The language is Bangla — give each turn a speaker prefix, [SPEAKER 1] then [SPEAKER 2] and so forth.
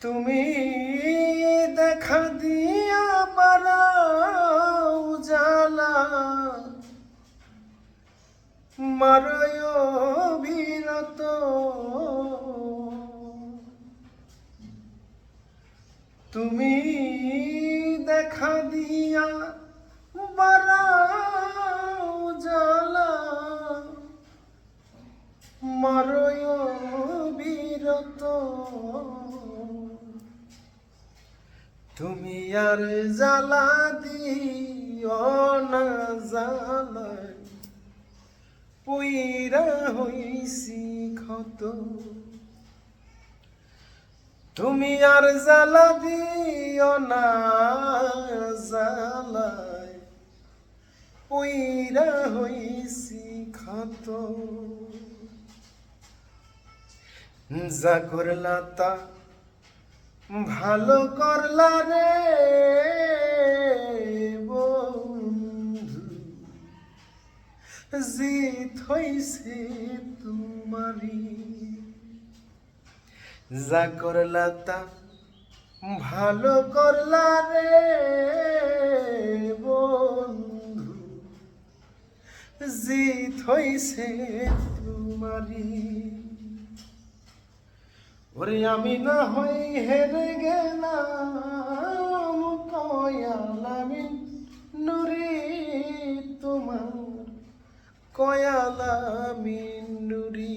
[SPEAKER 1] তুমি দেখা দিয়া বাড়াও জ্বালা মারয় বিরত তুমি দেখা দিয়া বাড়াও জ্বালা মারয় বিরত তুমি আর জ্বালা দিও না জ্বালায় পইরা হইছি ক্ষত তুমি আর জ্বালা দিও না জ্বালায় পইরা হইছি ক্ষত যা করলা তা ভালো করলা রে বন্ধু জিত হইছে তোমারি যা করলা তা ভালো করলা রে বন্ধু জিত হইছে তোমারি ওরে আমি না হই হেরে গেলাম কয়ালামি নুরি তোমার কয়ালামি নুরি